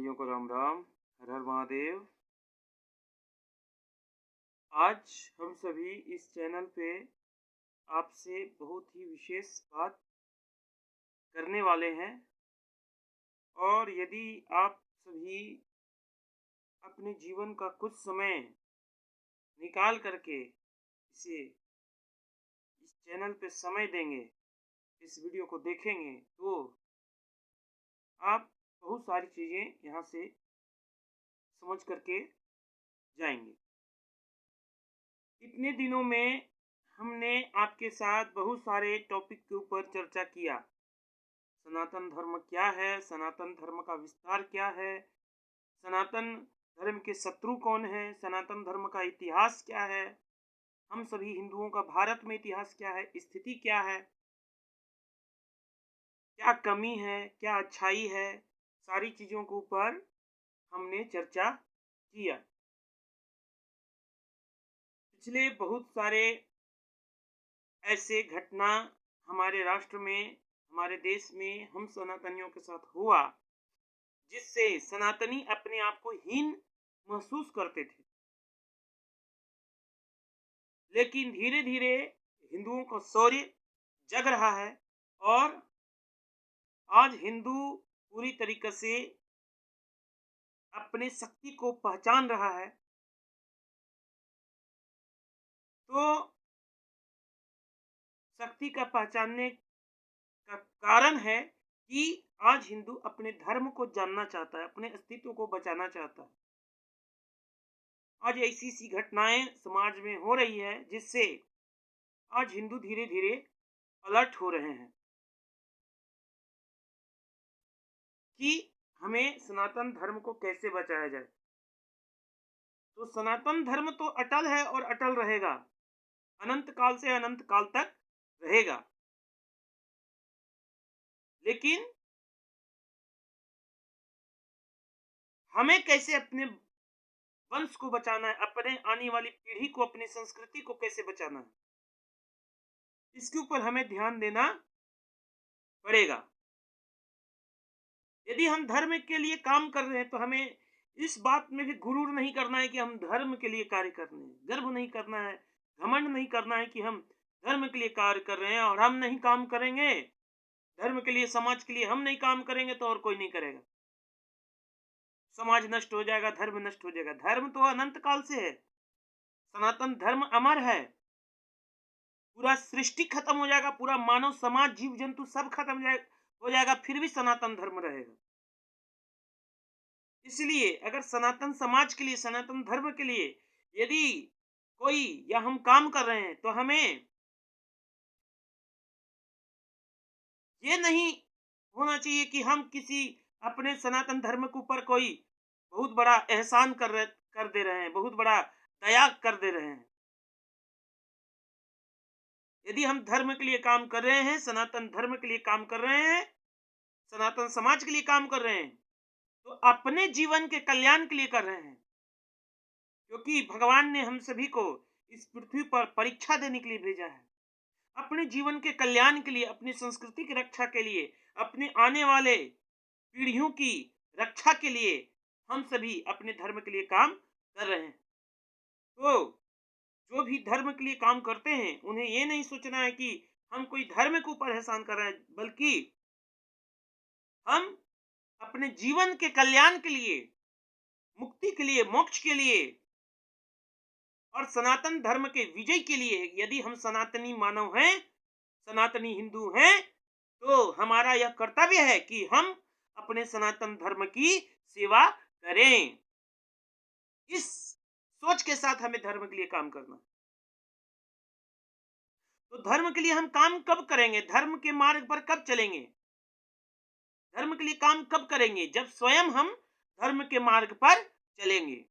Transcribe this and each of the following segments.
भाइयों को राम राम। हर हर महादेव। आज हम सभी इस चैनल पे आपसे बहुत ही विशेष बात करने वाले हैं। और यदि आप सभी अपने जीवन का कुछ समय निकाल करके इसे इस चैनल पे समय देंगे, इस वीडियो को देखेंगे, तो आप बहुत सारी चीज़ें यहाँ से समझ करके जाएंगे। इतने दिनों में हमने आपके साथ बहुत सारे टॉपिक के ऊपर चर्चा किया। सनातन धर्म क्या है, सनातन धर्म का विस्तार क्या है, सनातन धर्म के शत्रु कौन है, सनातन धर्म का इतिहास क्या है, हम सभी हिंदुओं का भारत में इतिहास क्या है, स्थिति क्या है, क्या कमी है, क्या अच्छाई है, सारी चीज़ों के ऊपर हमने चर्चा किया। पिछले बहुत सारे ऐसे घटना हमारे राष्ट्र में, हमारे देश में हम सनातनियों के साथ हुआ, जिससे सनातनी अपने आप को हीन महसूस करते थे। लेकिन धीरे धीरे हिंदुओं का शौर्य जग रहा है और आज हिंदू पूरी तरीके से अपने शक्ति को पहचान रहा है। तो शक्ति का पहचानने का कारण है कि आज हिंदू अपने धर्म को जानना चाहता है, अपने अस्तित्व को बचाना चाहता है। आज ऐसी सी घटनाएं समाज में हो रही है जिससे आज हिंदू धीरे धीरे अलर्ट हो रहे हैं कि हमें सनातन धर्म को कैसे बचाया जाए। तो सनातन धर्म तो अटल है और अटल रहेगा, अनंत काल से अनंत काल तक रहेगा। लेकिन हमें कैसे अपने वंश को बचाना है, अपने आने वाली पीढ़ी को, अपनी संस्कृति को कैसे बचाना है, इसके ऊपर हमें ध्यान देना पड़ेगा। यदि हम धर्म के लिए काम कर रहे हैं तो हमें इस बात में भी गुरूर नहीं करना है कि हम धर्म के लिए कार्य कर रहे हैं, गर्व नहीं करना है, घमंड नहीं करना है कि हम धर्म के लिए कार्य कर रहे हैं और हम नहीं काम करेंगे धर्म के लिए, समाज के लिए हम नहीं काम करेंगे तो और कोई नहीं करेगा, समाज नष्ट हो जाएगा, धर्म नष्ट हो जाएगा। धर्म तो अनंत काल से है, सनातन धर्म अमर है। पूरा सृष्टि खत्म हो जाएगा, पूरा मानव समाज, जीव जंतु सब खत्म हो जाएगा, फिर भी सनातन धर्म रहेगा। इसलिए अगर सनातन समाज के लिए, सनातन धर्म के लिए यदि कोई या हम काम कर रहे हैं तो हमें ये नहीं होना चाहिए कि हम किसी अपने सनातन धर्म के ऊपर कोई बहुत बड़ा एहसान कर दे रहे हैं, बहुत बड़ा दया कर दे रहे हैं। यदि हम धर्म के लिए काम कर रहे हैं, सनातन धर्म के लिए काम कर रहे हैं, सनातन समाज के लिए काम कर रहे हैं, तो अपने जीवन के कल्याण के लिए कर रहे हैं। क्योंकि भगवान ने हम सभी को इस पृथ्वी पर परीक्षा देने के लिए भेजा है, अपने जीवन के कल्याण के लिए, अपनी संस्कृति की रक्षा के लिए, अपने आने वाले पीढ़ियों की रक्षा के लिए हम सभी अपने धर्म के लिए काम कर रहे हैं। तो जो भी धर्म के लिए काम करते हैं उन्हें ये नहीं सोचना है कि हम कोई धर्म के ऊपर एहसान कर रहे हैं, बल्कि हम अपने जीवन के कल्याण के लिए, मुक्ति के लिए, मोक्ष के लिए और सनातन धर्म के विजय के लिए यदि हम सनातनी मानव हैं, सनातनी हिंदू हैं, तो हमारा यह कर्तव्य है कि हम अपने सनातन धर्म की सेवा करें। इस सोच के साथ हमें धर्म के लिए काम करना। तो धर्म के लिए हम काम कब करेंगे, धर्म के मार्ग पर कब चलेंगे, धर्म के लिए काम कब करेंगे? जब स्वयं हम धर्म के मार्ग पर चलेंगे।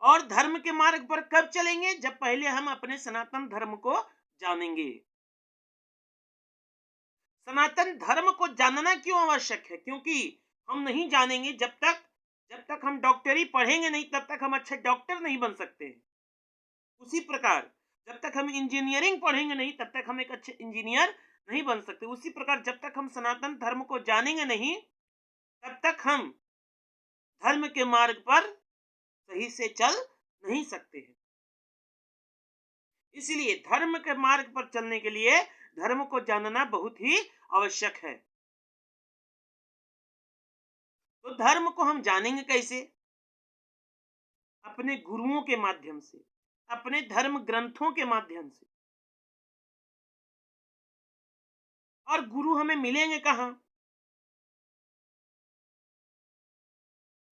और धर्म के मार्ग पर कब चलेंगे? जब पहले हम अपने सनातन धर्म को जानेंगे। सनातन धर्म को जानना क्यों आवश्यक है? क्योंकि हम नहीं जानेंगे जब तक हम डॉक्टरी पढ़ेंगे नहीं, तब तक हम अच्छे डॉक्टर नहीं बन सकते। उसी प्रकार जब तक हम इंजीनियरिंग पढ़ेंगे नहीं, तब तक हम एक अच्छे इंजीनियर नहीं बन सकते। उसी प्रकार जब तक हम सनातन धर्म को जानेंगे नहीं, तब तक हम धर्म के मार्ग पर सही से चल नहीं सकते हैं। इसलिए धर्म के मार्ग पर चलने के लिए धर्म को जानना बहुत ही आवश्यक है। तो धर्म को हम जानेंगे कैसे? अपने गुरुओं के माध्यम से, अपने धर्म ग्रंथों के माध्यम से। और गुरु हमें मिलेंगे कहाँ?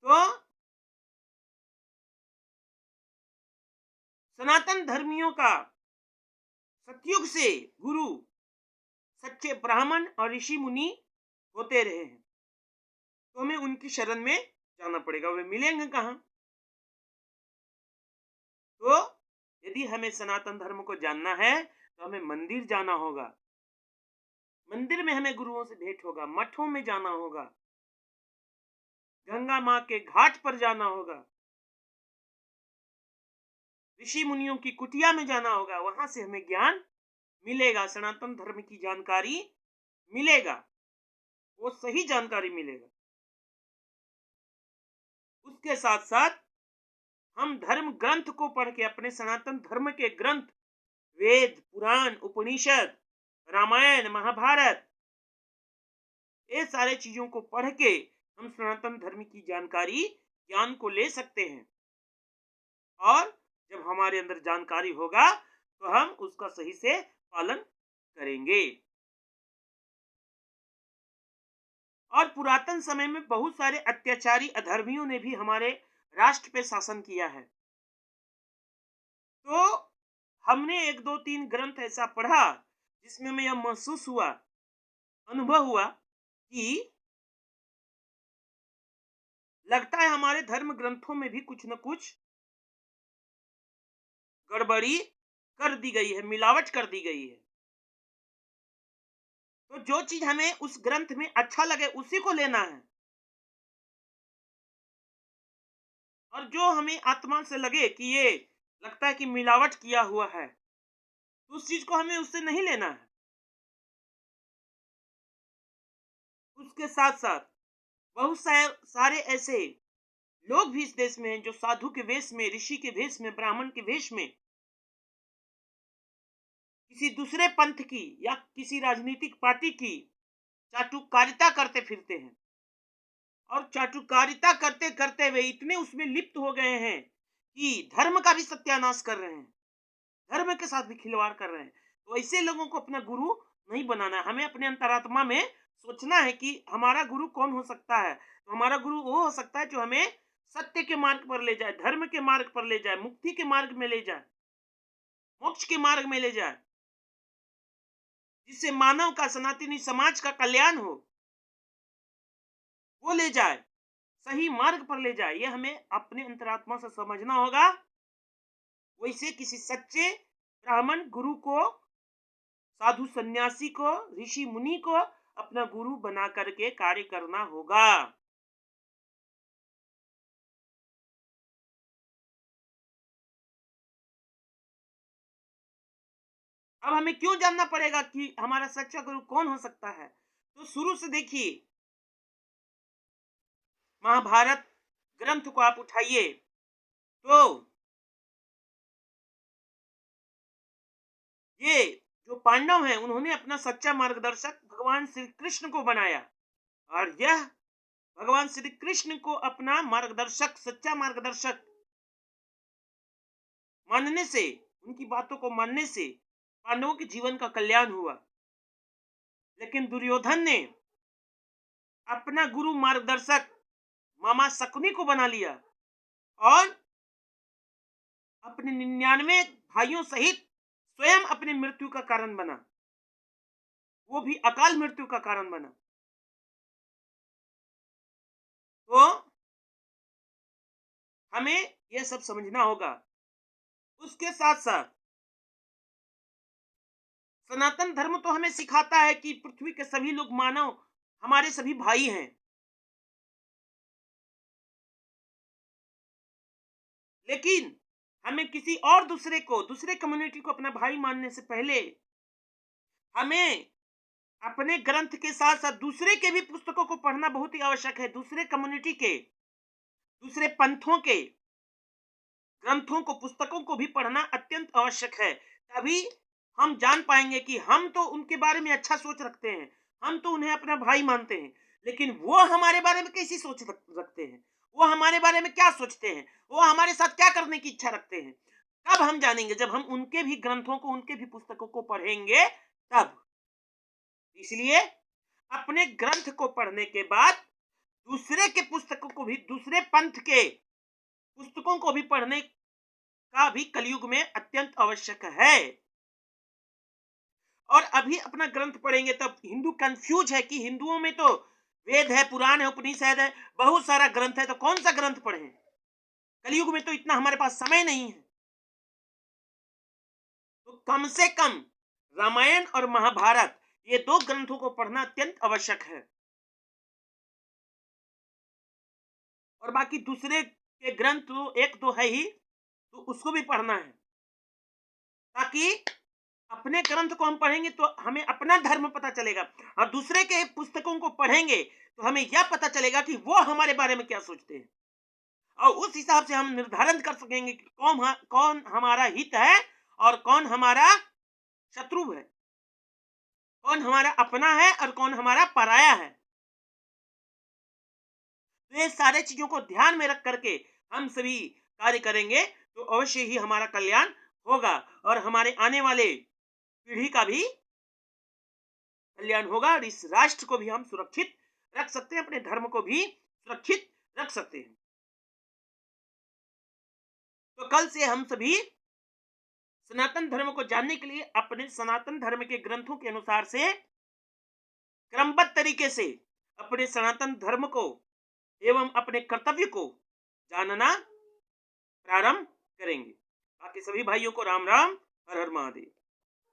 तो सनातन धर्मियों का सतयुग से गुरु सच्चे ब्राह्मण और ऋषि मुनि होते रहे हैं। तो हमें उनकी शरण में जाना पड़ेगा। वे मिलेंगे कहाँ? तो यदि हमें सनातन धर्म को जानना है तो हमें मंदिर जाना होगा। मंदिर में हमें गुरुओं से भेंट होगा, मठों में जाना होगा, गंगा माँ के घाट पर जाना होगा, ऋषि मुनियों की कुटिया में जाना होगा। वहां से हमें ज्ञान मिलेगा, सनातन धर्म की जानकारी मिलेगा, वो सही जानकारी मिलेगा। उसके साथ साथ हम धर्म ग्रंथ को पढ़ के, अपने सनातन धर्म के ग्रंथ, वेद, पुराण, उपनिषद, रामायण, महाभारत, ये सारे चीजों को पढ़ के हम सनातन धर्म की जानकारी, ज्ञान को ले सकते हैं। और जब हमारे अंदर जानकारी होगा तो हम उसका सही से पालन करेंगे। और पुरातन समय में बहुत सारे अत्याचारी अधर्मियों ने भी हमारे राष्ट्र पे शासन किया है। तो हमने 1, 2, 3 ग्रंथ ऐसा पढ़ा जिसमें हमें यह महसूस हुआ, अनुभव हुआ कि लगता है हमारे धर्म ग्रंथों में भी कुछ न कुछ गड़बड़ी कर दी गई है, मिलावट कर दी गई है। तो जो चीज हमें उस ग्रंथ में अच्छा लगे उसी को लेना है, और जो हमें आत्मा से लगे कि ये लगता है कि मिलावट किया हुआ है, तो उस चीज को हमें उससे नहीं लेना है। उसके साथ साथ बहुत सारे ऐसे लोग भी इस देश में हैं जो साधु के वेश में, ऋषि के वेश में, ब्राह्मण के वेश में किसी दूसरे पंथ की या किसी राजनीतिक पार्टी की चाटुकारिता करते फिरते हैं। और चाटुकारिता करते करते वे इतने उसमें लिप्त हो गए हैं कि धर्म का भी सत्यानाश कर रहे हैं, धर्म के साथ भी खिलवाड़ कर रहे हैं। तो ऐसे लोगों को अपना गुरु नहीं बनाना है। हमें अपने अंतरात्मा में सोचना है कि हमारा गुरु कौन हो सकता है। तो हमारा गुरु वो हो सकता है जो हमें सत्य के मार्ग पर ले जाए, धर्म के मार्ग पर ले जाए, मुक्ति के मार्ग में ले जाए, मोक्ष के मार्ग में ले जाए, जिससे मानव का, सनातनी समाज का कल्याण हो, वो ले जाए, सही मार्ग पर ले जाए। ये हमें अपने अंतरात्मा से समझना होगा। वैसे किसी सच्चे ब्राह्मण गुरु को, साधु सन्यासी को, ऋषि मुनि को अपना गुरु बना करके कार्य करना होगा। अब हमें क्यों जानना पड़ेगा कि हमारा सच्चा गुरु कौन हो सकता है? तो शुरू से देखिए, महाभारत ग्रंथ को आप उठाइए तो ये जो पांडव हैं उन्होंने अपना सच्चा मार्गदर्शक भगवान श्री कृष्ण को बनाया, और यह भगवान श्री कृष्ण को अपना मार्गदर्शक, सच्चा मार्गदर्शक मानने से, उनकी बातों को मानने से पांडवों के जीवन का कल्याण हुआ। लेकिन दुर्योधन ने अपना गुरु मार्गदर्शक मामा शकुनी को बना लिया और अपने 99 भाइयों सहित स्वयं अपनी मृत्यु का कारण बना, वो भी अकाल मृत्यु का कारण बना। तो हमें यह सब समझना होगा। उसके साथ साथ सनातन धर्म तो हमें सिखाता है कि पृथ्वी के सभी लोग मानव हमारे सभी भाई हैं। लेकिन हमें किसी और दूसरे को, दूसरे कम्युनिटी को अपना भाई मानने से पहले हमें अपने ग्रंथ के साथ साथ दूसरे के भी पुस्तकों को पढ़ना बहुत ही आवश्यक है, दूसरे कम्युनिटी के। दूसरे पंथों के ग्रंथों को, पुस्तकों को भी पढ़ना अत्यंत आवश्यक है। तभी हम जान पाएंगे कि हम तो उनके बारे में अच्छा सोच रखते हैं, हम तो उन्हें अपना भाई मानते हैं, लेकिन वो हमारे बारे में कैसी सोच रखते हैं, वो हमारे बारे में क्या सोचते हैं, वो हमारे साथ क्या करने की इच्छा रखते हैं। कब हम जानेंगे? जब हम उनके भी ग्रंथों को, उनके भी पुस्तकों को पढ़ेंगे तब। इसलिए अपने ग्रंथ को पढ़ने के बाद दूसरे के पुस्तकों को भी, दूसरे पंथ के पुस्तकों को भी पढ़ने का भी कलयुग में अत्यंत आवश्यक है। और अभी अपना ग्रंथ पढ़ेंगे तब हिंदू कंफ्यूज है कि हिंदुओं में तो वेद है, पुराण है, उपनिषद है, बहुत सारा ग्रंथ है, तो कौन सा ग्रंथ पढ़ें? कलयुग में तो इतना हमारे पास समय नहीं है। तो कम से कम रामायण और महाभारत, ये 2 ग्रंथों को पढ़ना अत्यंत आवश्यक है। और बाकी दूसरे के ग्रंथ तो 1-2 है ही, तो उसको भी पढ़ना है, ताकि अपने ग्रंथ को हम पढ़ेंगे तो हमें अपना धर्म पता चलेगा, और दूसरे के पुस्तकों को पढ़ेंगे तो हमें यह पता चलेगा कि वो हमारे बारे में क्या सोचते हैं, और उस हिसाब से हम निर्धारण कर सकेंगे कि कौन हमारा हित है और कौन हमारा शत्रु है, कौन हमारा अपना है और कौन हमारा पराया है। तो ये सारे चीजों को ध्यान में रख करके हम सभी कार्य करेंगे तो अवश्य ही हमारा कल्याण होगा, और हमारे आने वाले पीढ़ी का भी कल्याण होगा, और इस राष्ट्र को भी हम सुरक्षित रख सकते हैं, अपने धर्म को भी सुरक्षित रख सकते हैं। तो कल से हम सभी सनातन धर्म को जानने के लिए अपने सनातन धर्म के ग्रंथों के अनुसार से क्रमबद्ध तरीके से अपने सनातन धर्म को एवं अपने कर्तव्य को जानना प्रारंभ करेंगे। बाकी सभी भाइयों को राम राम, हर हर महादेव।